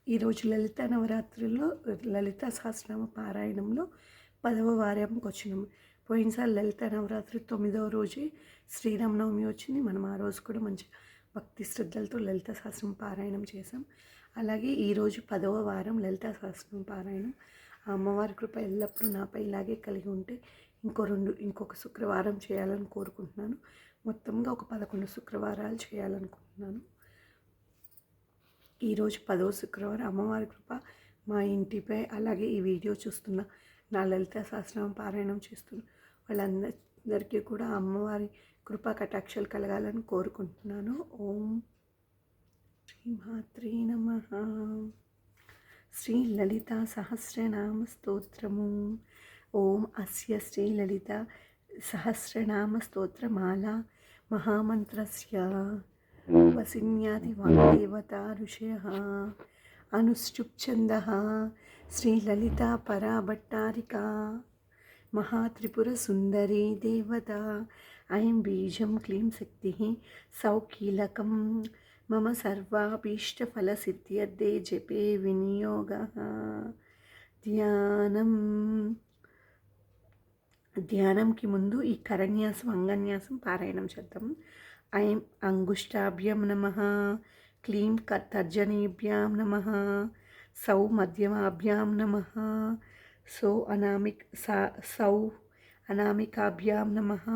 ఈరోజు లలిత నవరాత్రుల్లో లలిత సహస్రనామ పారాయణంలో 10వ వారంకి వచ్చినాం. పోయినసారి లలిత నవరాత్రి 9వ రోజే శ్రీరామనవమి వచ్చింది. మనం ఆ రోజు కూడా మంచి భక్తి శ్రద్ధలతో లలిత సహస్రం పారాయణం చేసాం. అలాగే ఈరోజు 10వ వారం లలిత సహస్రం పారాయణం. ఆ అమ్మవారి కృప ఎల్లప్పుడూ నాపై ఇలాగే కలిగి ఉంటే ఇంకొక శుక్రవారం చేయాలని కోరుకుంటున్నాను. మొత్తంగా ఒక 11 శుక్రవారాలు చేయాలనుకుంటున్నాను. ఈరోజు 10వ శుక్రవారం. అమ్మవారి కృప మా ఇంటిపై, అలాగే ఈ వీడియో చూస్తున్న నా లలిత సహస్రనామ పారాయణం చేస్తున్న వాళ్ళందరికీ కూడా అమ్మవారి కృపా కటాక్షాలు కలగాలని కోరుకుంటున్నాను. ఓం శ్రీమాత్రే నమః. శ్రీ లలిత సహస్రనామ స్తోత్రము. ఓం అస్య శ్రీ లలిత సహస్రనామ స్తోత్రమాలా మహామంత్రస్య వసిన్యాది వాగ్దేవతా ఋషయః అనుష్ఠుప్ఛందః శ్రీలలితా పరాభట్టారికా మహాత్రిపురసుందరీ దేవతా ఐం బీజం క్లీం శక్తిః సౌకీలకం మమ సర్వాభీష్టఫలసిద్ధ్యర్థే జపే వినియోగః. ధ్యానంకి ముందు ఈ కరన్యాసం అంగన్యాసం పారాయణం చేద్దాం. ఐం అంగుష్టాభ్యాం నమః, క్లీం తర్జనీభ్యాం నమః, సౌ మధ్యమాభ్యాం నమః, సౌ అనామికాభ్యాం నమః,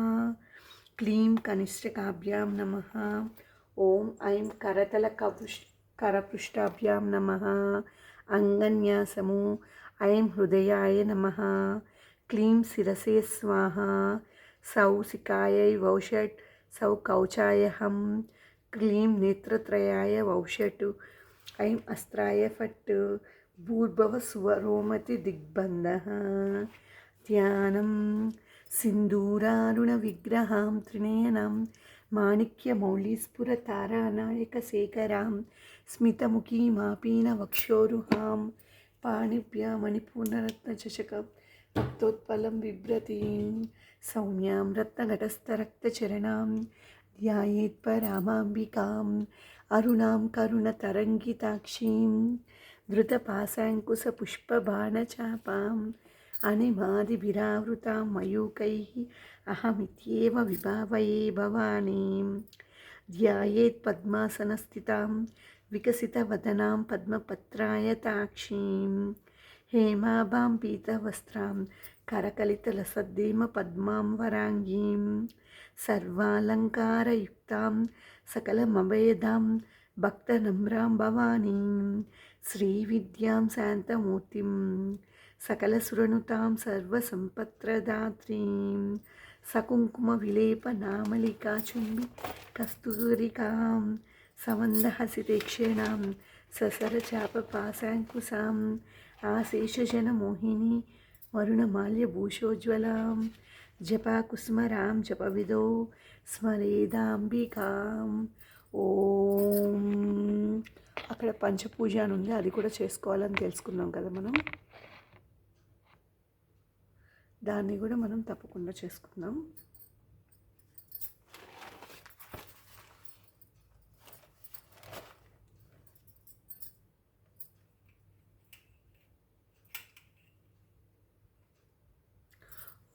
క్లీం కనిష్ఠకాభ్యాం నమః. ఓం ఐం కరపృష్ఠాభ్యాం నమః. అంగన్యాసము. ఐం హృదయాయ నమః, క్లీం శిరసే స్వాహా, సౌ శిఖాయై వౌషట్, సౌ కౌచాయహం, క్లీం నేత్రత్రయాయ వౌషట్, ఐం అస్త్రాయ ఫట్, భూర్భవ సువరోమతి దిగ్బంధః. ధ్యానం. సింధూరారుణ విగ్రహాం త్రినయనాం మాణిక్యమౌళీస్ఫురతారానాయకశేఖరాం స్మితముఖీమాపీన వక్షోరుహాం పాణిభ్యామణిపూర్ణరత్నచషకం రక్తోత్పలం బిభ్రతీం సౌమ్యాం రత్నఘటస్థరక్తచరణాం ధ్యాయేత్ పరామాంబికాం అరుణాం కరుణతరంగితాక్షీం ధృతపాశాంకుశపుష్పబాణచాపాం అనిమాదిభిరావృతాం మయూకైః అహమిత్యేవ విభావయే భవానీం. ధ్యాయేత్ పద్మాసనస్థితాం వికసితవదనాం పద్మపత్రాయతాక్షీం హేమాభాం పీతవస్త్రాం కరకలితలసద్ధేమ పద్మాం వరాంగీం సర్వాలంకారయుక్తాం సకలమభయదాం భక్తనమ్రాం భవానీం శ్రీవిద్యాం శాంతమూర్తిం సకలసురనుతాం సర్వసంపత్ప్రదాత్రీం సకుంకుమవిలేపనామలికాచుంబి కస్తూరికాం సమందహసితేక్షణాం ససరచాపపాశాంకుశాం ఆశేషజనమోహిని వరుణమాల్యభూషోజ్వలాం జపాకుస్మరాం జపవిదో స్మరేదాంబికాం. ఓం. అక్కడ పంచపూజ అని ఉంది, అది కూడా చేసుకోవాలని తెలుసుకున్నాం కదా మనం. దాన్ని కూడా మనం తప్పకుండా చేసుకుందాం.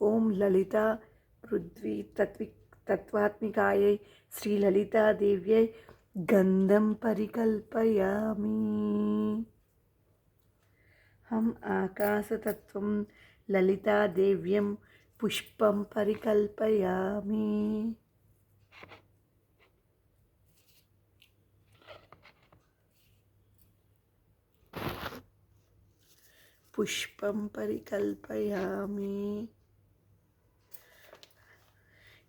ఓం లలిత పృథ్వీ తత్వాత్మికాయై శ్రీ లలితాదేవ్యై గంధం పరికల్పయామి. హం ఆకాశతత్వం లలితాదేవ్యం పుష్పం పరికల్పయామి. పుష్పం పరికల్పయామి.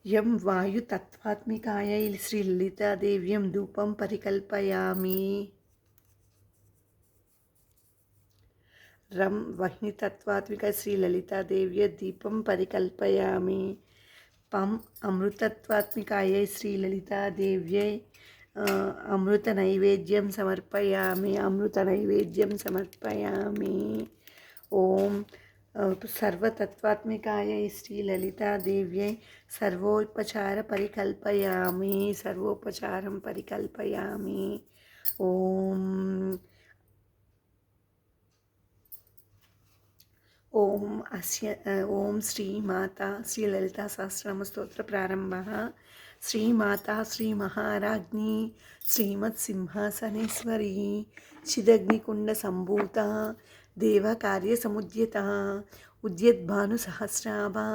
యం వాయుతత్వాత్మికాయై శ్రీ లలితాదేవ్యం ధూపం పరికల్పయామి. రం వహ్నితత్వాత్మిక శ్రీ లలితాదేవ్య దీపం పరికల్పయామి. పం అమృతత్వాత్మికాయై శ్రీ లలితాదేవ్యై అమృత నైవేద్యం సమర్పయామి. అమృత నైవేద్యం సమర్పయామి. ఓం సర్వతత్వాత్మికాయై శ్రీ లలితాదేవ్యై సర్వోపచార పరికల్పయామి. సర్వోపచారం పరికల్పయామి. ఓం ఓం శ్రీమాతా శ్రీలలితా సహస్రనామస్తోత్ర ప్రారంభः. శ్రీమాతా శ్రీమహారాజ్ఞి శ్రీమత్సింహాసనేశ్వరీ చిదగ్నికుండసంభూత దేవకార్యసముద్యత ఉద్యద్భానుసహస్రాభా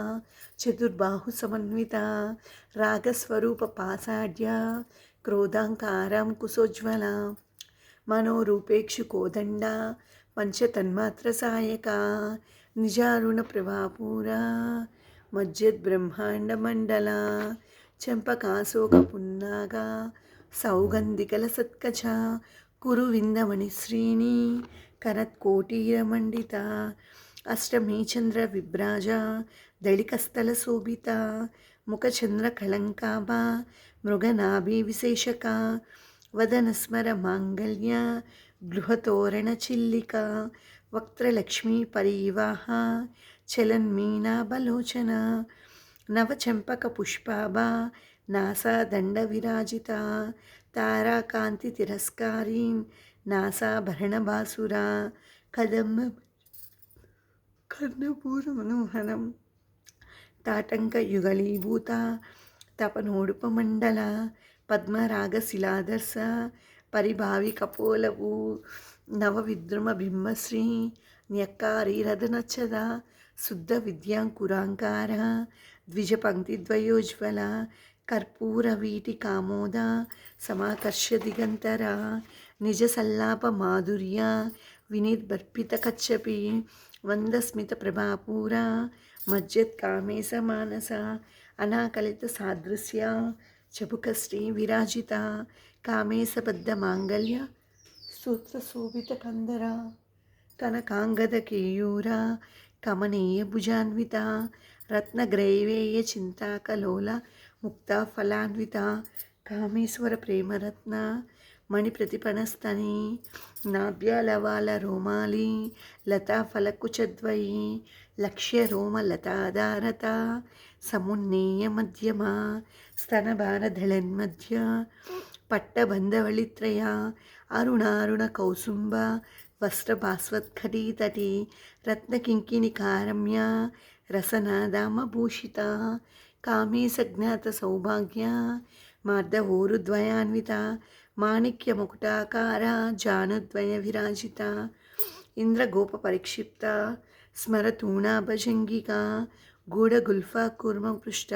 చతుర్బాహుసమన్విత రాగస్వరూపపాసాఢ్య క్రోధాంకారాంకుశోజ్వల మనోరూపేక్షు కోదండ పంచతన్మాత్రసాయక నిజారుణ ప్రభాపూర మజ్జద్బ్రహ్మాండమండల చంపకాశోక పున్నాగ సౌగంధికల సత్కచ కురు విందమణిశ్రీణి కరత్కోటీరమండిత అష్టమీ చంద్ర విభ్రాజ దళికస్థల శోభిత ముఖచంద్ర కళంకాభ మృగనాభి విశేషక వదనస్మర మాంగళ్య గృహతోరణ చిల్లిక వక్త్రలక్ష్మీ పరివాహ చలన్మీనాభలోచన నవచంపక పుష్పాభా నాసాదండ విరాజిత తారాకాంతి తిరస్కారీ నాసాభరణ బాసురా కదంబ కర్ణపూర మనోహరం తాటంక యుగళీభూత తపనోడుపమండల పద్మరాగశిలాదర్శ పరిభావి కపోలవు నవవిద్రుమ బింబశ్రీ న్యక్కారీరథనచ్చద శుద్ధ విద్యాంకురాంకార ద్విజపంక్తిద్వయోజ్వల కర్పూర వీటి కామోద సమాకర్ష దిగంతర నిజ సల్లాప మాధుర్య వినిర్బర్పిత కచ్చపి వందస్మిత ప్రభాపూర మజ్జత్ కామేశ మానస అనాకలిత సాదృశ్య చబుకశ్రీ విరాజిత కామేశబద్ధ మాంగళ్య సూత్రశోభిత కందర కనకాంగద కేయూర కమనీయ భుజాన్విత రత్నగ్రైవేయ చింతాకలోల ముక్తా ఫలాన్విత కామేశ్వర ప్రేమరత్న మణిప్రతిపణస్తని నాభ్యాలవాల రోమాలి లతా ఫలకుచద్వయి లక్ష్య రోమ లతాధారత సమున్నేయ మధ్యమ స్తనభారధళన్మధ్య పట్టబంధవళిత్రయ అరుణారుణ కౌసుంబ వస్త్రభాస్వత్ఖటీతటి రత్నకింకిణికారమ్య రసనాదామభూషిత కామేశజ్ఞాత సౌభాగ్య మార్దవోరుద్వయాన్విత మాణిక్యముకుటాకార జానుద్వయ విరాజిత ఇంద్రగోప పరిక్షిప్త స్మరతూణాభజంగిక గూఢగుల్ఫా కూర్మపృష్ట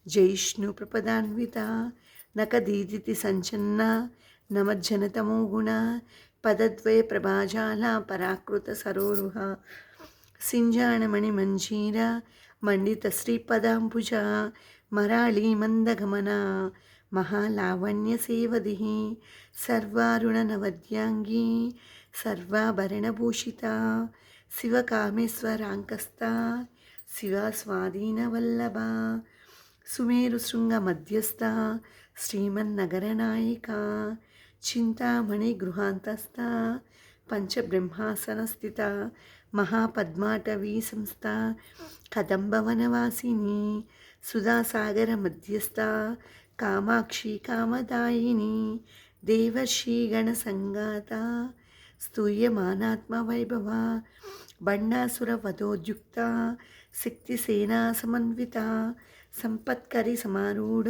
జైష్ణు ప్రపదాన్విత నకదీదితి సంచన్న నమజ్జనతమో గుణ పదద్వయ ప్రభాజాల పరాకృత సరోరుహ సింజాణమణి మంజీర మండిత శ్రీపదాంబుజ మరాళీ మందగమన మహాలావణ్య సేవది సర్వారుణ నవద్యాంగీ సర్వాభరణభూషిత శివకామేశ్వరాంకస్త శివస్వాధీనవల్లభ సుమేరు శృంగ మధ్యస్థ శ్రీమన్నగరనాయిక చింతామణి గృహాంతస్థ పంచబ్రహ్మాసనస్థిత మహాపద్మాటవీ సంస్థ కదంబవనవాసిని సుధాసాగర మధ్యస్థ కామాక్షి కామదాయిని దేవర్షిగణ సంగాత స్తూయమానాత్మవైభవ బండాసుర వధోద్యుక్త శక్తిసేనా సమన్విత సంపత్కరి సమారూఢ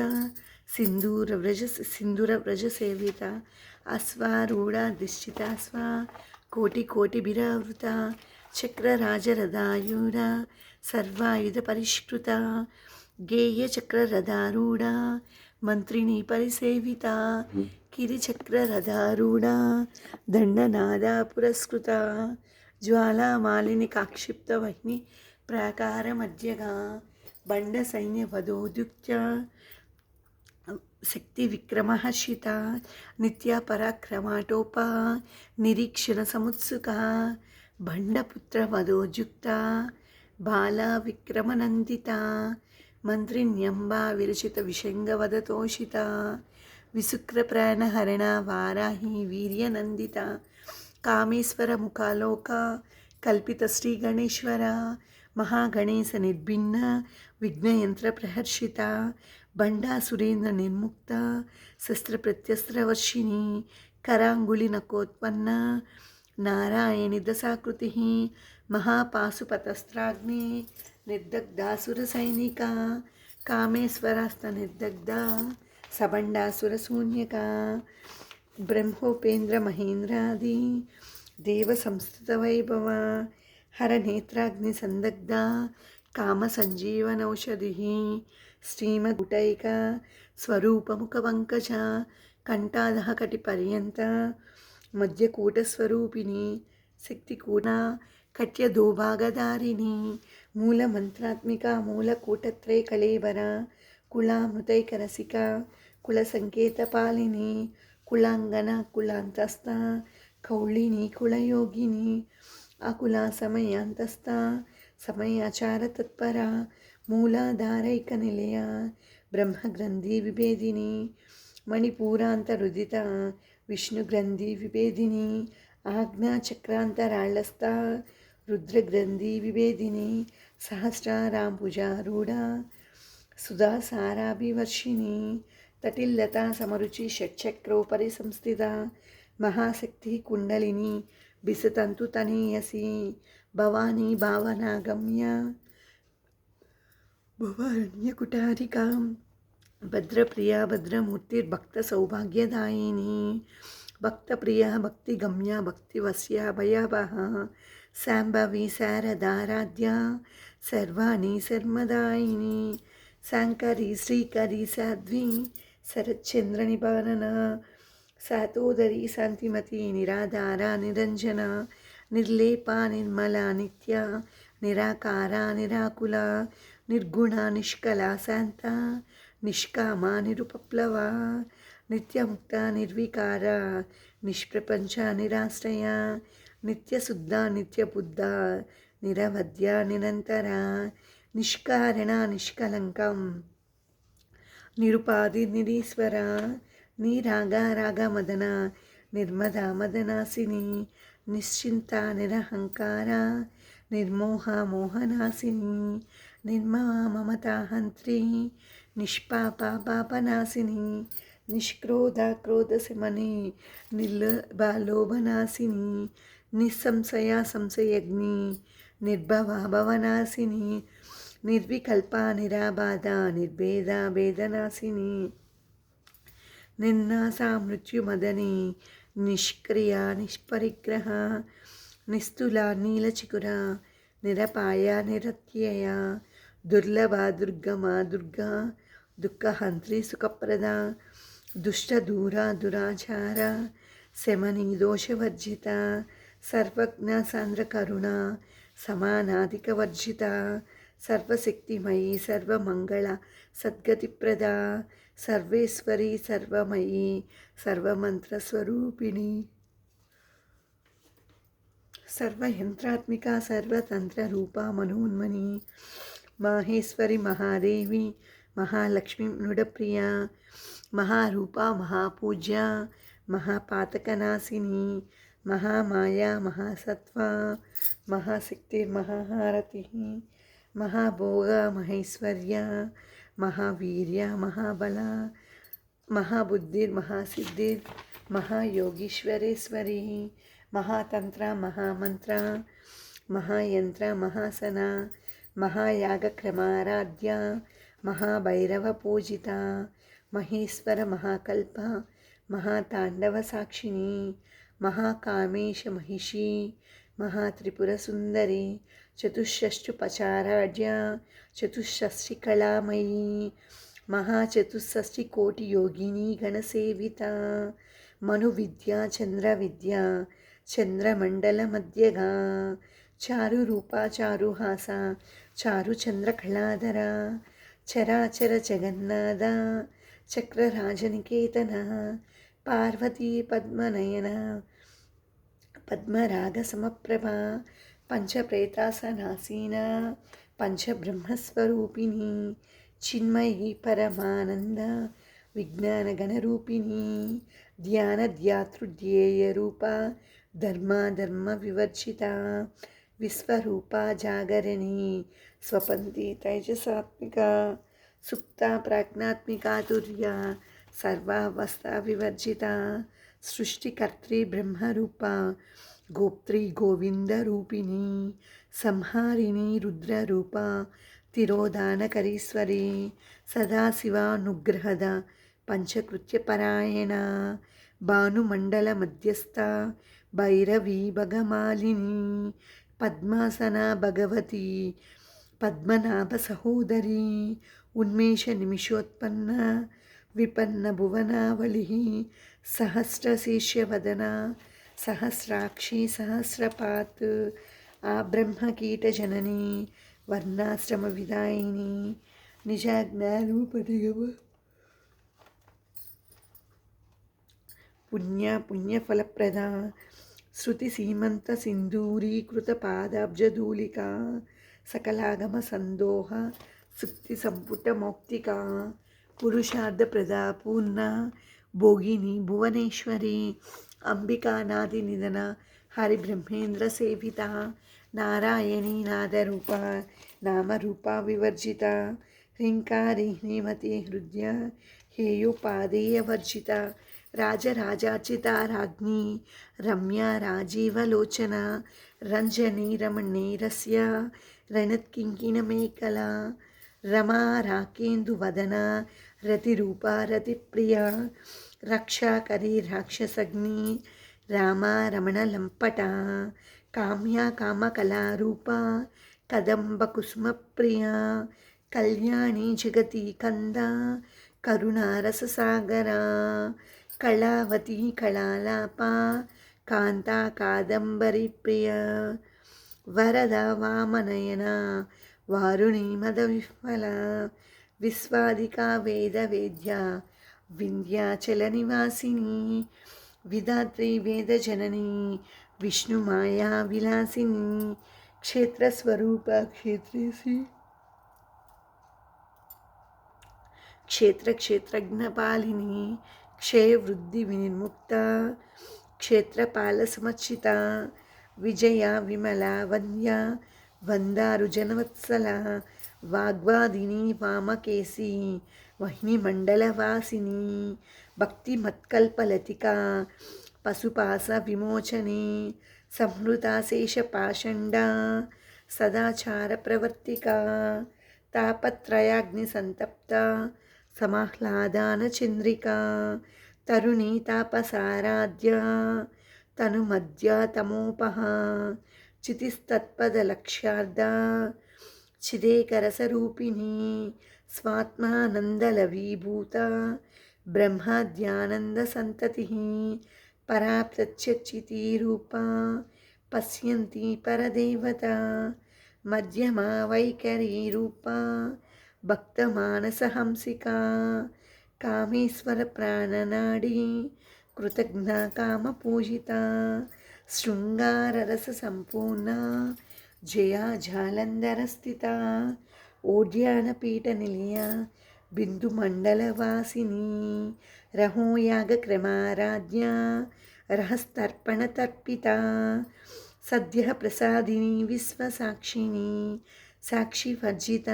సింధూరవ్రజ సేవిత అశ్వారూఢాధిష్ఠితాశ్వ కోటికోటిభిరావృత చక్రరాజరథాయూఢ సర్వాయుధ పరిష్కృత గేయచక్రరథారూఢ మంత్రిని పరిసేవిత కిరిచక్రరథారూఢ దండనాదా పురస్కృత జ్వాలామాలిని కాక్షిప్త వహ్ని ప్రాకార మధ్యగా బండ సైన్య వధోద్యుక్త శక్తి విక్రమహర్షిత నిత్య పరాక్రమాటోప నిరీక్షణ సముత్సుక భండపుత్ర వధోజుక్త బాల విక్రమనందిత మంత్రిణ్యంబా విరచిత విషంగవదతోషిత విశుక్రప్రాణహరణ వారాహి వీర్యనందిత కామేశ్వర ముఖాలోక కల్పిత శ్రీ గణేశ్వర మహాగణేశ నిర్భిన్న విఘ్నయంత్ర ప్రహర్షిత బండా సురేంద్ర నిర్ముక్త శస్త్ర ప్రత్యస్త్రవర్షిణి కరాంగుళి నకోత్పన్న नारायणि दशाकृतिः महापाशुपतस्त्राग्ने निर्दग्धासुरसैनिका कामेश्वरास्तनिर्दग्धा सबण्डासुरशून्यका ब्रह्मोपेन्द्रमहेन्द्रादि देवसंस्तुतवैभव हरनेत्राग्निसन्दग्धा कामसञ्जीवनौषधिः श्रीमद्गुटैका स्वरूपमुखपङ्कजा कंठादः कटिपर्यन्त मध्यकूटस्वरूपिणी शक्तिकूटा कट्यदोभागधारिणी मूलमन्त्रात्मिका मूलकूटत्रयकलेबरा कुलामृतैकरसिका कुलसङ्केतपालिनी कुलाङ्गना कुलान्तस्था कौलिनी कुलयोगिनी अकुला समयांतस्था समयाचारतत्परा मूलाधारैकनिलया ब्रह्मग्रन्थि विभेदिनी मणिपूरान्तरुदिता विष्णुग्रन्थि विभेदिनी आज्ञाचक्रान्तराळस्था रुद्रग्रन्थि विभेदिनी सहस्राराम्बुजारूढा सुधासाराभिवर्षिणी तटिल्लता समरुचि षट्चक्रोपरि संस्थिता महाशक्ति कुण्डलिनी बिसतन्तुतनीयसी भवानी भावनागम्या भवारण्यकुटारिका भद्रप्रिया भद्रमूर्तिर्भक्तसौभाग्यदायिनी भक्तप्रिया भक्तिगम्या भक्तिवश्या भयावहा शाम्भवी शारदाराध्या सर्वाणि सर्वदायिनी शाङ्करी श्रीकरी साध्वी शरच्चन्द्रनिपालना सातोदरी शान्तिमती निराधारा निरञ्जना निर्लेपा निर्मला नित्या निराकारा निराकुला निर्गुणा निष्कला शान्ता निष्कामा निरुपप्लवा नित्यमुक्ता निर्विकारा निष्प्रपञ्चा निराश्रया नित्यशुद्धा नित्यबुद्धा निरवध्या निरन्तरा निष्कारणा निष्कलङ्कं निरुपाधि निरीश्वरा निरागा रागमदना निर्मदा मदनासिनी निश्चिन्ता निरहङ्कारा निर्मोहा मोहनासिनी निर्ममा ममता हन्त्री निष्पापा पापनाशिनी निष्क्रोधा क्रोधशमनी निर्लोभा लोभनाशिनी निस्संशया संशयग्नि निर्भवा भवनाशिनी निर्विकल्पा निराबाधा निर्भेदा भेदनाशिनी निर्नाशा मृत्युमदनी निष्क्रिया निष्परिग्रहा निस्तुला नीलचिकुरा निरपाया निरत्यया दुर्लभा दुर्गमा दुर्गा दुःखहन्त्री सुखप्रदा दुष्टदूरा दुराचारा शमनी दोषवर्जिता सर्वज्ञा सान्द्रकरुणा समानाधिकवर्जिता सर्वशक्तिमयी सर्वमङ्गला सद्गतिप्रदा सर्वेश्वरी सर्वमयी सर्वमन्त्रस्वरूपिणी सर्वयंत्रात्मिका सर्वतंत्ररूपा मनोन्मनी माहेश्वरी महादेवी महालक्ष्मी नुडप्रिया महारूपा महापूज्या महापातकनाशिनी महामाया महासत्वा महाशक्तिर्महाहारतिः महाभोगा महेश्वर्या महावीर्या महाबला महाबुद्धिर्महासिद्धिर् महायोगीश्वरेश्वरी महातंत्र महामंत्र महायंत्र महासना महायागक्रमाराध्या महाभैरवपूजिता महेश्वर महाकल्प महातांडवसाक्षिणी महाकामेश महिषी महात्रिपुरसुंदरी चतुष्षष्टुपचाराढ्या चतुष्षष्टिकलामयी महाचतुष्षष्टिकोटियोगिनी गणसेविता मनुविद्या चंद्रविद्या चंद्रमंडलमध्यगा चारुरूपा चारुहासा चारुचंद्रकलाधरा चराचर जगन्नाथ चक्रराजनिकेतना पार्वती पद्मनयना पद्मरागसमप्रभा पंचप्रेतासनासीना पंचब्रह्मस्वरूपिणी चिन्मयी परमानंद विज्ञानगणरूपिणी ध्यानध्यातृध्येयरूपा धर्मविवर्जिता विश्वरूपा जागरणी स्वपन्ती तैजसात्मिका सुप्ता प्राज्ञात्मिका तुर्या सर्वावस्था विवर्जिता सृष्टिकर्त्री ब्रह्मरूपा గోప్త్రి గోవిందరూపిణి సంహారిణి రుద్రరూప తిరోధానకరీశ్వరి సదాశివానుగ్రహద పంచకృత్యపరాయణ భానుమండల మధ్యస్థ భైరవీ భగమాలిని పద్మాసన భగవతి పద్మనాభ సహోదరి ఉన్మేష నిమిషోత్పన్న విపన్న భువనావళి సహస్రశీర్షవదన సహస్రాక్షి సహస్రపాత్ ఆ బ్రహ్మకీటజనని వర్ణాశ్రమ విదాయిని నిజాజ్ఞానోపనిగమ పుణ్యఫలప్రద శృతి సీమంత సింధూరీకృత పాదాబ్జధూళికా సకలాగమ సందోహ సుక్తి సంపుట మౌక్తికా పురుషార్థప్రదా పూర్ణ భోగిని భువనేశ్వరి అంబికానాది నిధన హరిబ్రహ్మేంద్ర సేవిత నారాయణీ నాదరూప నామరూప వివర్జిత హ్రీంకారి హ్రీమతి హృదయ హేయోపాదేయవర్జిత రాజరాజార్చిత రాజ్ఞి రమ్య రాజీవలోచన రంజని రమణీరస్య రణత్కింకిణమేకలా రమా రాకేందువదన రతిరూప రతిప్రియ రక్షాకరి రాక్షసగ్ని రామ రమణ లంపట కామ్య కామకళారూప కదంబ కుసుమప్రియ కళ్యాణి జగతి కంద కరుణారససాగర కళావతి కళాలాప కాంతా కాదంబరి ప్రియ వరద వామనయన వారుణి మద విహ్వల విశ్వాదికా వేద వేద్య వింధ్యాచల నివాసిని విధాత్రి వేద జనని విష్ణుమాయా విలాసిని క్షేత్రస్వరూప క్షేత్రేసి క్షేత్రజ్ఞపాలిని క్షయవృద్ధి వినిర్ముక్త క్షేత్రపాల సమర్చిత విజయ విమల వంద్య వందారు జనవత్సల వాగ్వాదిని వామకేసి వహ్నిమండలవాసిని భక్తిమత్కల్పలతిక పశుపాస విమోచని సంహృతాశేషపాషండ సదాచార ప్రవర్తిక తాపత్రయాగ్ని సంతప్త సమాహ్లాదాన చంద్రికా తరుణీ తాపసారాధ్య తనుమధ్య తమోపహ చితిస్తత్పదలక్ష్యార్థ చిదేకరసరూపిణి స్వాత్మానందలవీభూత బ్రహ్మాద్యానందసంతతి పరా ప్రత్యక్షితీరూప పశ్యంతి పరదేవత మధ్యమా వైఖరీరూప భక్తమానసహంసికా కామేశ్వర ప్రాణనాడి కృతజ్ఞ కామపూజిత శృంగారరస సంపూర్ణ జయా జాలంధర స్థిత ఓడ్యానపీఠ నిలయ బిందుమండలవాసిని రహోయాగక్రమారాధ్య రహస్తర్పణతర్పిత సద్య ప్రసాదిని విశ్వసాక్షిని సాక్షివర్జిత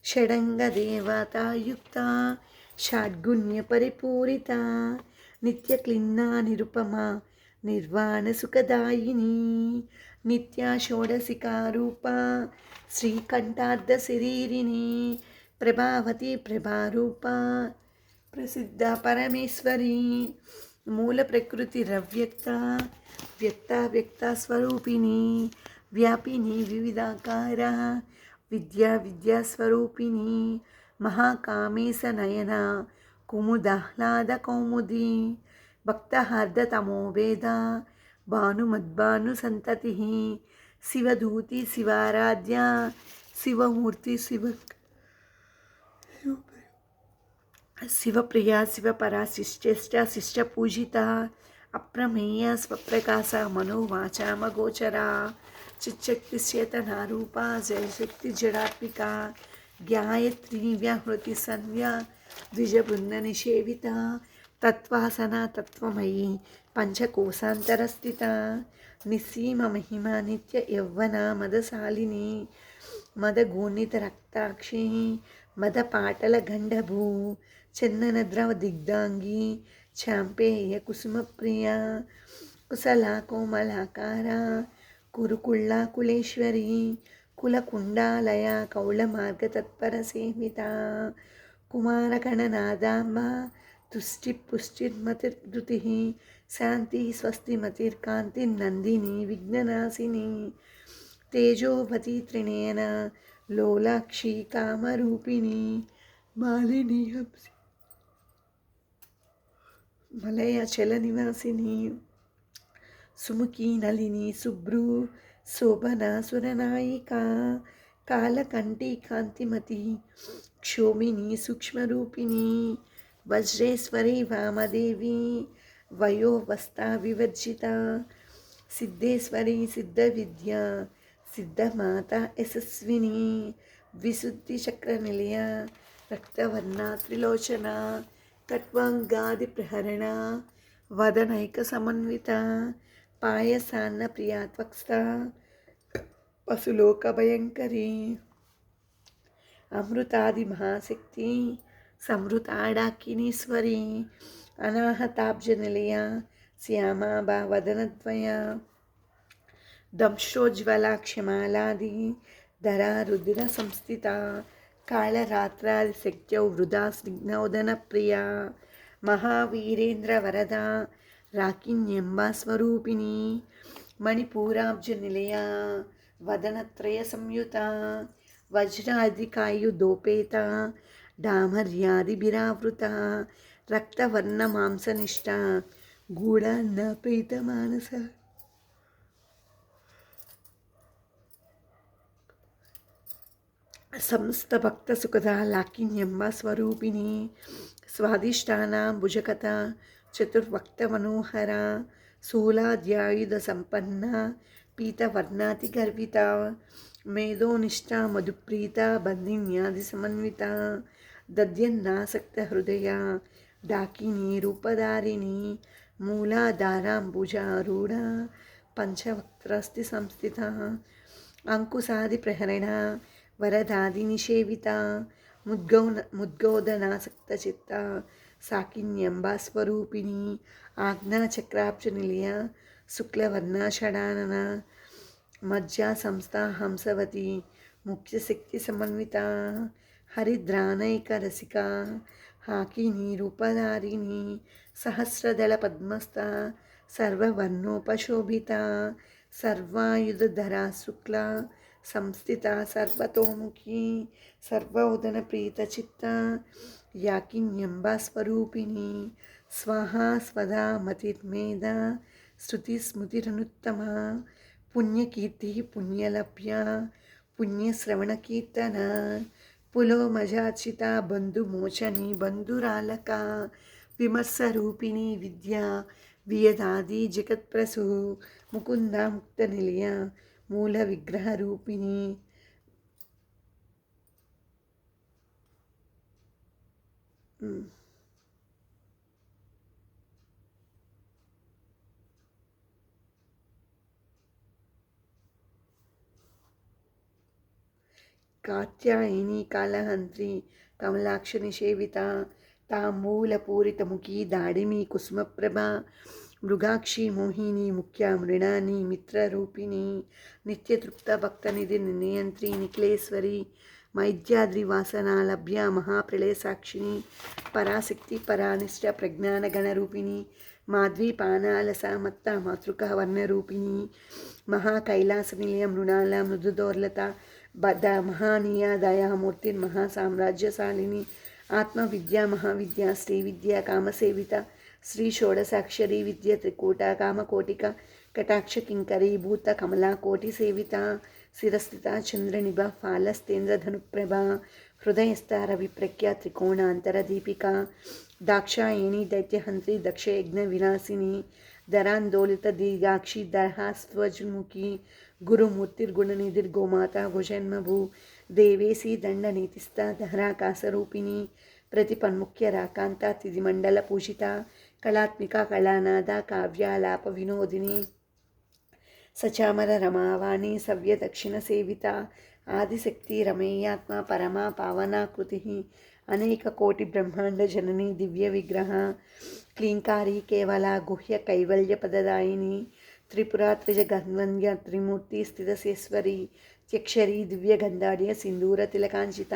షడంగదేవతాయుక్త షడ్గుణ్య పరిపూరిత నిత్యక్లిన్నా నిరుపమ నిర్వాణ సుఖదాయిని నిత్యా షోడశికారూప శ్రీకంఠార్థ శరీరిణి ప్రభావతి ప్రభారూప ప్రసిద్ధ పరమేశ్వరి మూల ప్రకృతి రవ్యక్త వ్యక్త వ్యక్త స్వరూపిణి వ్యాపిని వివిధాకార విద్యాస్వరూపిణి మహాకామేశ నయన కుముదాహ్లాద కౌముది భక్తహార్దతమో వేద భానుమద్భాను సంతతి శివధూతి శివారాధ్య శివమూర్తి శివప్రియ శివపరా శిష్టేష్ట శిష్టపూజిత అప్రమేయ స్వప్రకాశ మనోవాచామగోచర చిచ్చక్తిచేతనారూప జయశక్తి జడాత్మిక గాయత్రి వ్యాహృతి సంధ్య ద్విజబృంద నిషేవిత తత్వాసన తత్వమయీ పంచకోశాంతరస్థిత నిస్సీమ మహిమ నిత్య యౌవన మదశాలిని మదగోణిత రక్తాక్షి మదపాటల గండభూ చందన ద్రవ దిగ్ధాంగి చాంపేయ కుసుమప్రియ కుశల కోమలాకార కురుకుళ్ళ కులేశ్వరి కులకుండాలయ కౌళమార్గతత్పర సేవిత కుమారగణనాదాంబ తుష్టి పుష్టిర్మతిర్ధృతి శాంతి స్వస్తిమతిర్కాంతిర్నందిని విఘ్ననాశిని తేజోవతి త్రినేన లోలాక్షి కామరూపిణి మాలిని హంసి మలయచల నివాసిని సుముఖి నళిని శుభ్రు శోభన సురనాయిక కాలకంఠి కాంతిమతి క్షోమిని సూక్ష్మరూపిణి వజ్రేశ్వరి వామదేవి వయోవస్థా వివర్జిత సిద్ధేశ్వరి సిద్ధ విద్య సిద్ధమాత యశస్విని విశుద్ధి చక్ర నిలయ రక్తవర్ణ త్రిలోచన కట్వాంగాది ప్రహరణ వదనైక సమన్విత పాయసాన్న ప్రియాత్వక్స్త పశులోక భయంకరి అమృతాది మహాశక్తి సంవృతాడాకినీశ్వరి అనాహతాబ్జ నిలయ శ్యామాబా వదనద్వయ దంశ్రోజ్వలాక్షమాలాది ధరా రుధిర సంస్థిత కాళరాత్రాది శక్త్యౌ వృధా స్నిగ్నోదన ప్రియ మహావీరేంద్ర వరద రాకిన్యంబా స్వరూపిణి మణిపూరాబ్జ నిలయ వదనత్రయ సంయుత వజ్రాధికాయుధోపేత డామర్యాదిభిరావృత రక్తవర్ణ మాంసనిష్ట గూఢాన్న ప్రీత మానస సమస్త భక్త సుఖద లాకిన్యంబ స్వరూపిణి స్వాదిష్టాన భుజకత చతుర్వక్త మనోహర శూలాద్యాయుధ సంపన్న పీతవర్ణాతి గర్విత మేధోనిష్ట మధుప్రీత బంధిన్యాది సమన్విత దద్యన్నాసక్త హృదయ డాకిని రూపధారిణి మూలాధారాంబుజారూఢ పంచవక్త్రస్తి సంస్థిత అంకుశాది ప్రహరణ వరదాది నిషేవిత ముద్గోదనాసక్త చిత్త సాకిన్యంబా స్వరూపిణి ఆజ్ఞాచక్రాబ్జ నిలయ శుక్లవర్ణ షడానన మజ్జా సంస్థ హంసవతి ముఖ్యశక్తి సమన్విత హరిద్రానైక రసిక హాకిని రూపధారిణి సహస్రదళ పద్మస్థ సర్వవర్ణోపశోభిత సర్వాయుధధరా శుక్ల సంస్థిత సర్వతోముఖి సర్వోదన ప్రీత చిత్త యాకిన్యంబా స్వరూపిణి స్వాహా స్వదా మతిర్మేధ శృతిస్మృతిరనుత్తమ పుణ్యకీర్తి పుణ్యలభ్య పుణ్యశ్రవణకీర్తన పులోమజాచిత బంధుమోచని బంధురాలక విమర్శరూపిణి విద్య వియదాది జగత్ప్రసు ముకుంద ముక్త నిలయ మూల విగ్రహ రూపిణి కాత్యాయని కాళహంత్రి కమలాక్ష నిషేవిత తాంబూలపూరితముఖి దాడిమి కుసుమప్రభ మృగాక్షి మోహిని ముఖ్య మృణాని మిత్రరూపిణి నిత్యతృప్త భక్తనిధి నియంత్రి నిఖిలేశ్వరి మైద్యాద్రి వాసనాలభ్య మహాప్రళయ సాక్షిని పరాశక్తి పరానిష్ట ప్రజ్ఞానగణరూపిణి మాధ్వీపానాలసామత్త మాతృక వర్ణరూపిణి మహాకైలాస నిలయ మృణాల మృదుదోర్లత బద మహానీయ దయామూర్తిర్మహాసామ్రాజ్యశాలిని ఆత్మవిద్యా మహావిద్య శ్రీవిద్య కామసేవిత శ్రీ షోడశాక్షరీ విద్య త్రికూట కామకోటిక కటాక్ష కింకరీ భూత కమలాకోటి సేవిత శిరస్థిత చంద్రనిభ ఫాలస్తేంద్రధనుప్రభ హృదయస్థ రవిప్రఖ్య త్రికోణాంతరదీపిక దాక్షాయణి దైత్యహంత్రి దక్షయజ్ఞ వినాశిని ధరాందోళిత దీర్ఘాక్షి దర్హాస్వజ్ముఖి గురుమూర్తిర్గుణనిధిర్గోమాత గోజన్మభూ దేవేశీ దండనీతిస్థ దహరాకాశరూపిణి ప్రతిపన్ముఖ్య రాకాంత తిథిమండల పూజిత కళాత్మిక కళానాద కావ్యాలాప వినోదిని సచామర రమావాణి సవ్య దక్షిణ సేవిత ఆదిశక్తి రమేయాత్మ పరమా పావనాకృతి అనేక కోటి బ్రహ్మాండ జనని దివ్య విగ్రహ క్లీంకారి కేవల గుహ్య కైవల్య పదదాయిని త్రిపుర త్రిజగన్వంద్య త్రిమూర్తి స్థితసేశ్వరి త్యక్షరి దివ్య గంధార్య సింధూర తిలకాంచిత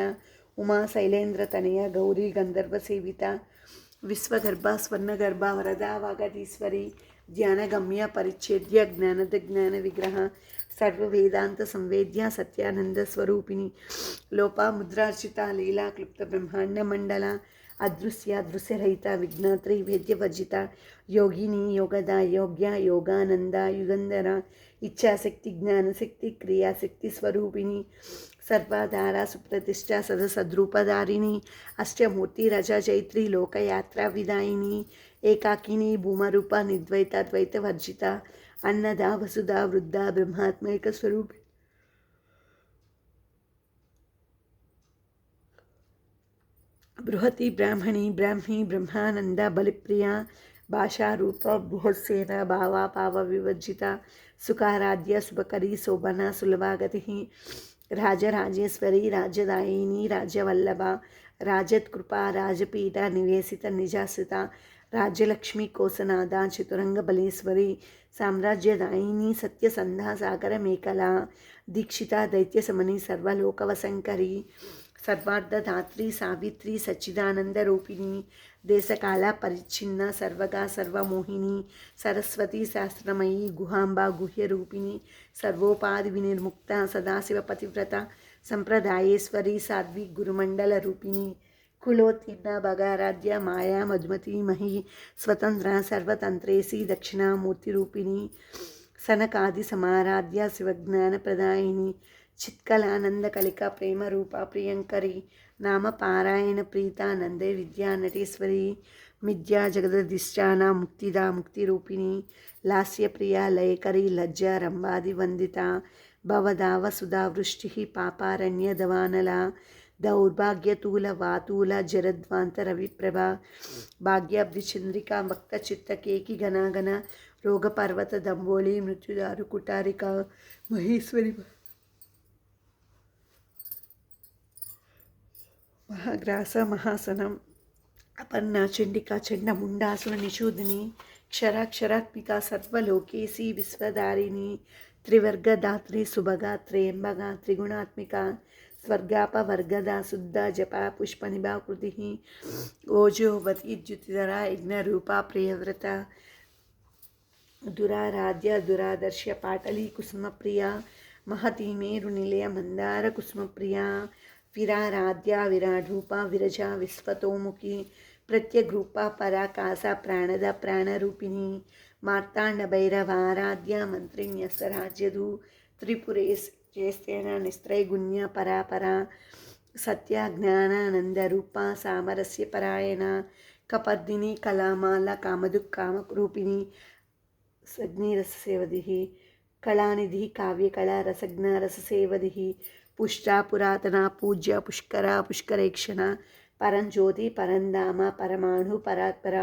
ఉమా శైలేంద్ర తనయ గౌరీ గంధర్వ సేవిత విశ్వగర్భ స్వర్ణగర్భ వరదా వాగదీశ్వరి ధ్యానగమ్య పరిచ్ఛేద్య జ్ఞానద జ్ఞాన విగ్రహ సర్వవేదాంత సంవేద్య సత్యానంద స్వరూపిణి లోపాముద్రార్చిత లీలా క్లుప్త బ్రహ్మాండ మండల అదృశ్య దృశ్యరహిత విఘ్నాత్రి వేద్యవర్జిత యోగిని యోగద యోగ్య యోగానంద యుగంధర ఇచ్ఛాశక్తి జ్ఞానశక్తి క్రియాశక్తి స్వరూపిణి సర్వాధార సుప్రతిష్ట సదసద్రూపధారిణి అష్టమూర్తి రజ చైత్రి లోకయాత్రా విదాయిని ఏకాకిని భూమరూప నిర్ద్వైత ద్వైత వర్జిత అన్నద వసుధ వృద్ధ బ్రహ్మాత్మైక స్వరూపి బృహతి బ్రాహ్మణి బ్రాహ్మీ బ్రహ్మానంద బలిప్రియ భాషారూప బృహత్సేన భావా పావ వివర్జిత సుఖారాధ్య శుభకరీ శోభన సులభాగతి రాజరాజేశ్వరి రాజదాయిని రాజవల్లభ రాజత్కృపా రాజపీఠ నివేశిత నిజాసిత రాజ్యలక్ష్మి కోసనాథ చతురంగ బలేశ్వరి సామ్రాజ్యదాయిని సత్యసంధా సాగర మేకల దీక్షిత దైత్యశమని సర్వలోకవశంకరి సర్వార్థదాత్రి సావిత్రి సచ్చిదానంద రూపిణి దేశకాల పరిచ్ఛిన్న సర్వగా సర్వమోహిని సరస్వతి శాస్త్రమయీ గుహాంబ గుహ్యరూపిణి సర్వోపాధి వినిర్ముక్త సదాశివ పతివ్రత సంప్రదాయేశ్వరి సాధ్వి గురుమండల రూపిణి కులోత్తీర్ణ భగారాధ్య మాయా మధుమతి మహి స్వతంత్ర సర్వతంత్రేసి దక్షిణామూర్తి రూపిణి సనకాది సమారాధ్య శివజ్ఞాన ప్రదాయిని చిత్కలానంద కలిక ప్రేమ రూప ప్రియంకరి నామ పారాయణ ప్రీతానందే విద్యా నటేశ్వరి మిథ్యా జగదధిష్టాన ముక్తిదా ముక్తిరూపిణి లాస్యప్రియ లయకరి లజ్జ రంభాది వందిత భవదావ సుధావృష్టి పాపారణ్య దవానల దౌర్భాగ్యతూల వాతూల జరద్వాంత రవిప్రభ భాగ్యాబ్ది చంద్రిక భక్త చిత్తకేకి ఘనాఘన రోగపర్వత దంబోళి మృత్యుదారు కుటారిక మహేశ్వరి మహాగ్రాస మహాసనం అపర్ణ చండికా చండముండాసుర నిషూదిని క్షరాక్షరాత్మిక సర్వలోకేసి విశ్వధారిణి త్రివర్గదాత్రి సుభగా త్రయంబగా త్రిగుణాత్మిక స్వర్గాపవర్గద శుద్ధ జప పుష్పనిభాకృతి ఓజోవతి ద్యుతిధర యజ్ఞరూప ప్రియవ్రత దురారాధ్య దురాదర్శ పాటలీ కుసుమప్రియ మహతి మేరు నిలయ మందార కుసుమప్రియ విరారాధ్య విరాఢూప విరజ విశ్వతోముఖి ప్రత్యగ్రూప పరాకాశ ప్రాణద ప్రాణరూపిణి మార్తాండ భైరవారాధ్య మంత్రిణ్యస్వరాజ్యదు త్రిపురేశ్ చేస్తేన నిస్త్రైగుణ్య పరాపర సత్య జ్ఞానానందరూప సామరస్య పరాయణ కపర్దిని కళామాల కామదుఃకామరూపిణి సగ్నిరససేవది కళానిధి కావ్యకళా రసజ్ఞ రససేవది పుష్టా పురాతన పూజ్య పుష్కర పుష్కరేక్షణ పరంజ్యోతి పరంధామ పరమాణు పరాత్పర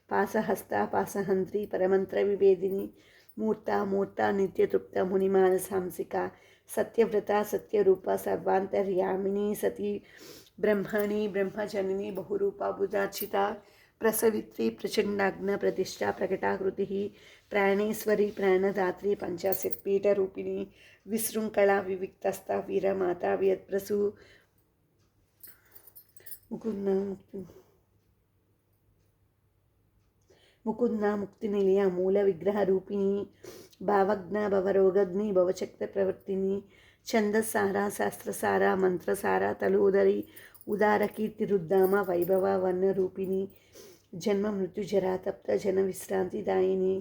పాసహస్త పాసహంత్రి పరమంత్ర వివేదిని మూర్త మూర్త నిత్యతృప్త మునిమానసాంసిక సత్యవ్రత సత్యరూప సర్వాంతర్యామిని సతి బ్రహ్మణి బ్రహ్మజనని బహురూప బుధార్చిత ప్రసవిత్రి ప్రచండాగ్న ప్రతిష్ఠా ప్రకటాకృతి ప్రాణేశ్వరి ప్రాణదాత్రి పంచాశత్పీఠరూపిణి విశృంఖళ వివిక్తస్థ వీరమాత వ్యత్ప్రసు ముకుంద ముక్తి నిలయ మూల విగ్రహ రూపిణి భావజ్ఞ భవరోగగ్ని భవచక్ర ప్రవర్తిని ఛందస్సార శాస్త్రసార మంత్రసార తలోదరి ఉదార కీర్తి రుద్దామ వైభవ వర్ణరూపిణి జన్మ మృత్యుజరా తప్త జన విశ్రాంతిదాయిని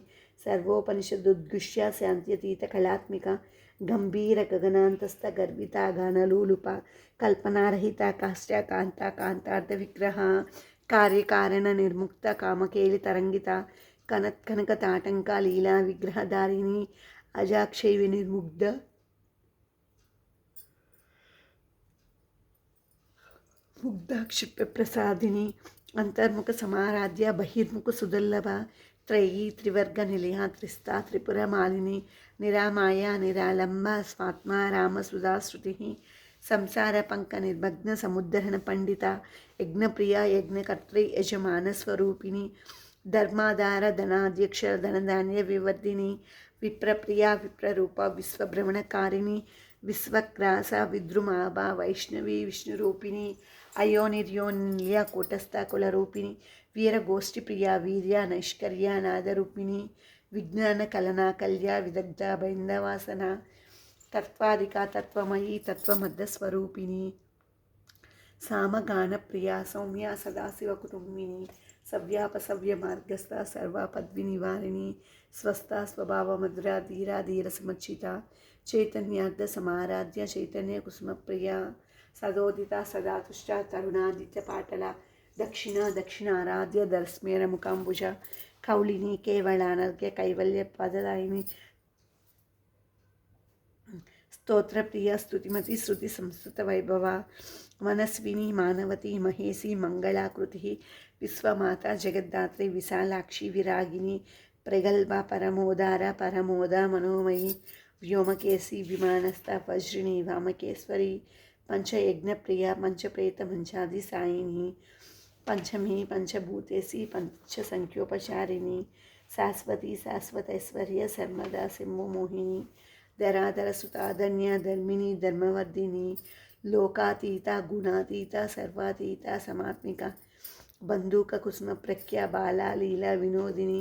సర్వోపనిషదుద్ఘుష్య శాంత్యతీత కళాత్మిక గంభీర గగనాంతస్థ గర్భిత గానలోలుప కల్పనారహిత కాష్ట కాంత కాంతార్థ విగ్రహ కార్యకారణ నిర్ముక్త కామకేలి తరంగిత కనత్కనక తాటంక లీలా విగ్రహధారిణి అజాక్షై వినిర్ముగ్ధ ముగ్ధాక్షిప్య ప్రసాదిని అంతర్ముఖ సమారాధ్య బహిర్ముఖ సుదుర్లభ త్రయీ త్రివర్గ నిలయ త్రిస్తా త్రిపుర మాలిని నిరామాయ నిరాలంబ స్వాత్మ రామసుధాశ్రుతి సంసార పంక నిర్మగ్న సముద్ధరణ పండిత యజ్ఞప్రియ యజ్ఞకర్త్రి యజమాన స్వరూపిణి ధర్మాధార ధనాధ్యక్ష ధనధాన్య వివర్ధిని విప్రప్రియ విప్రరూప విశ్వభ్రమణకారిణి విశ్వక్రాస విద్రుమాభ వైష్ణవి విష్ణురూపిణి అయోనిర్యోనిల్య కూటస్థ కులరూపిణి వీరగోష్ఠి ప్రియ వీర్య నైష్కర్య నాదరూపిణి విజ్ఞాన కలనా కల్య విదగ్ధ బైందవాసన తత్వాదిక తత్వమయీ తత్వమద్దస్వరూపిణి సామగాన ప్రియ సౌమ్య సదాశివ కుటుంబిని సవ్యాపసవ్య మార్గస్థ సర్వపద్వి నివారిణి స్వస్థ స్వభావ మధుర ధీర ధీర సమర్చిత చైతన్యార్థ సమారాధ్య చైతన్య కుసుమ ప్రియ సదోదిత సదాతుష్ట తరుణాదిత్య పాటల దక్షిణ దక్షిణారాధ్య దర్స్మేర ముఖాంబుజ కౌళిని కేవళానర్ఘ్య కైవల్య పదదాయిని స్తోత్రప్రియ స్తుతిమతి శృతి సంస్కృత వైభవ మనస్విని మానవతి మహేసి మంగళాకృతి విశ్వమాత జగద్ధాత్రి విశాలాక్షి విరాగిని ప్రగల్భ పరమోదార పరమోద మనోమయి వ్యోమకేసి విమానస్థ వజ్రిణి వామకేశ్వరి పంచయజ్ఞప్రియ పంచప్రేత మంచాది సాయిని పంచమి పంచభూతేసి పంచసంఖ్యోపచారిణి శాశ్వతి శాశ్వతైశ్వర్య శర్మదా సింహమోహిని ధరాధర సుతాధన్య ధర్మిణి ధర్మవర్ధిని లోకాతీత గుణాతీత సర్వాతీత సమాత్మిక బంధూక కుసుమ ప్రఖ్య బాలా లీలా వినోదిని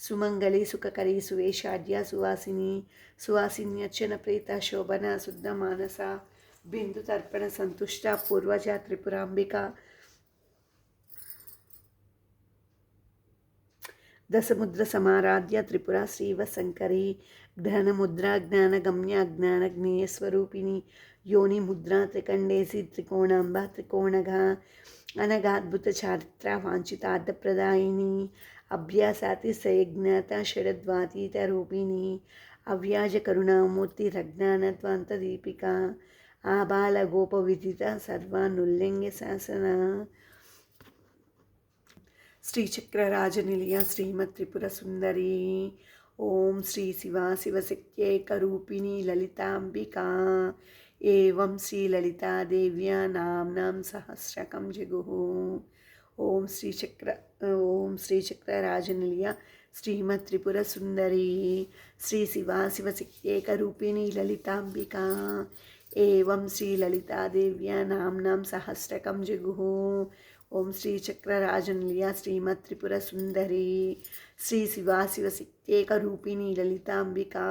సుమంగళి సుఖకరి సువేషాఢ్య సువాసిని సువాసిన్యర్చన ప్రీత శోభన శుద్ధ మానస బిందు తర్పణ సంతుష్ట పూర్వజ త్రిపురాంబిక దశముద్ర సమారాధ్య త్రిపుర శ్రీవశంకరి జ్ఞానముద్ర జ్ఞానగమ్య జ్ఞానజ్ఞేయస్వరూపిణి యోని ముద్ర త్రికండేసి త్రికోణాంబ త్రికోణగా అనగాద్భుత చారిత్ర వాంఛితార్థప్రదాయిని అభ్యాసాతి సయజ్ఞాత షడద్వాతీత రూపిణి అవ్యాజ కరుణామూర్తి రజ్ఞానత్వాంత దీపిక ఆబాల గోప విదిత సర్వానుల్యంఘ్య శాసన శ్రీచక్రరాజనిలయ శ్రీమత్ త్రిపుర సుందరి ఓం శ్రీ శివా శివశక్త్యేకరూపిణి లలితాంబికా ఏవం శ్రీ లలితాదేవ్యా నామ్నాం సహస్రకం జగుః ఓం శ్రీచక్రరాజనిలయ శ్రీమత్ త్రిపుర సుందరి శ్రీ శివా శివశక్త్యేకరూపిణి లలితాంబికా ఏవం శ్రీ లలితాదేవ్యా నామ్నాం సహస్రకం జగుః ఓం శ్రీచక్రరాజనిలయ శ్రీమత్ త్రిపుర సుందరి శ్రీ శివా శివశక్త్యేకరూపిణి లలితాంబికా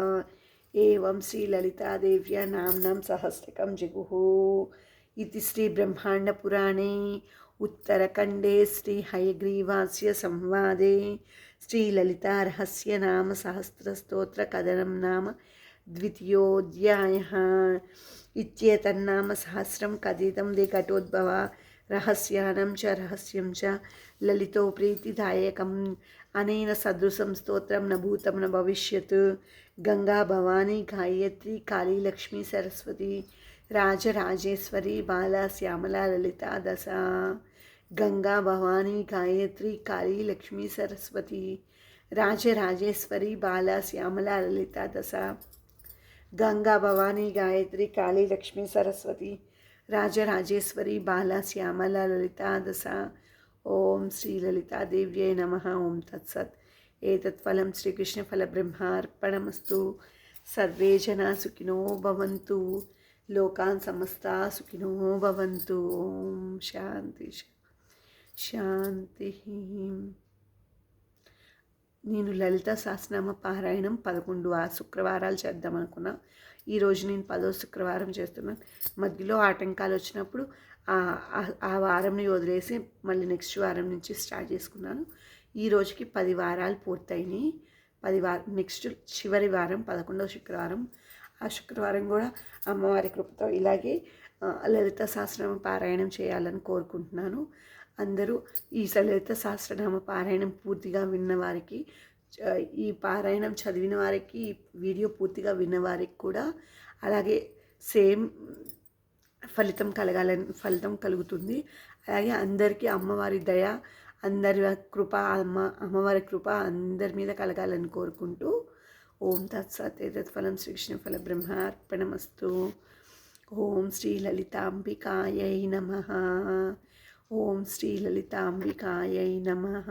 ఏవం శ్రీ లలితాదేవ్యా నామ్నాం సహస్రకం జగుః ఇది శ్రీ బ్రహ్మాండ పురాణే ఉత్తరఖండే శ్రీ హయగ్రీవాస్య సంవాదే శ్రీ లలితా రహస్య నామ సహస్రస్తోత్ర కథనం నామ ద్వితీయోధ్యాయః ఇత్యేతన్నామ సహస్రం కథితం దే ఘటోద్భవ రహస్యానం చ రహస్యం చ లలితో ప్రీతిదాయకం అనేన సదృశం స్తోత్రం న భూతం న భవిష్యత్ గంగా భవానీ గాయత్రి కాళీ లక్ష్మీ సరస్వతి రాజరాజేశ్వరి బాలా శ్యామలా లలిత దశ గంగా భవానీ గాయత్రి కాళీ లక్ష్మీ సరస్వతి రాజరాజేశ్వరి బాలా శ్యామలా లలిత దశ గంగా భవానీ గాయత్రి కాళీ లక్ష్మీ సరస్వతి రాజరాజేశ్వరి బాలా శ్యామల లలితా దశ ఓం శ్రీ లలితాదేవ్యై నమః ఓం తత్సత్ ఏతత్ ఫలం శ్రీకృష్ణ బ్రహ్మార్పణమస్తు సర్వే జనా సుఖినో భవంతు లోకాన్ సమస్తా సుఖినో భవంతు ఓం శాంతి శాంతి. నేను లలిత సహస్రనామ పారాయణం 11 శుక్రవారాలు చేద్దాం అనుకున్నా. ఈరోజు నేను 10వ శుక్రవారం చేస్తున్నాను. మధ్యలో ఆటంకాలు వచ్చినప్పుడు ఆ వారంని వదిలేసి మళ్ళీ నెక్స్ట్ వారం నుంచి స్టార్ట్ చేసుకున్నాను. ఈ రోజుకి 10 వారాలు పూర్తయినాయి. నెక్స్ట్ చివరి వారం 11వ శుక్రవారం. ఆ శుక్రవారం కూడా అమ్మవారి కృపతో ఇలాగే లలిత సహస్రనామ పారాయణం చేయాలని కోరుకుంటున్నాను. అందరూ ఈ లలిత సహస్రనామ పారాయణం పూర్తిగా విన్నవారికి, ఈ పారాయణం చదివిన వారికి, వీడియో పూర్తిగా విన్నవారికి కూడా అలాగే సేమ్ ఫలితం కలుగుతుంది. అలాగే అందరికీ అమ్మవారి దయ, అందరి కృప, అమ్మవారి కృప అందరి మీద కలగాలని కోరుకుంటూ ఓం తత్సత్ ఏతత్ ఫలం శ్రీకృష్ణ బ్రహ్మార్పణమస్తు. ఓం శ్రీ లలితాంబికాయై నమః. ఓం శ్రీ లలితాంబికాయై నమః.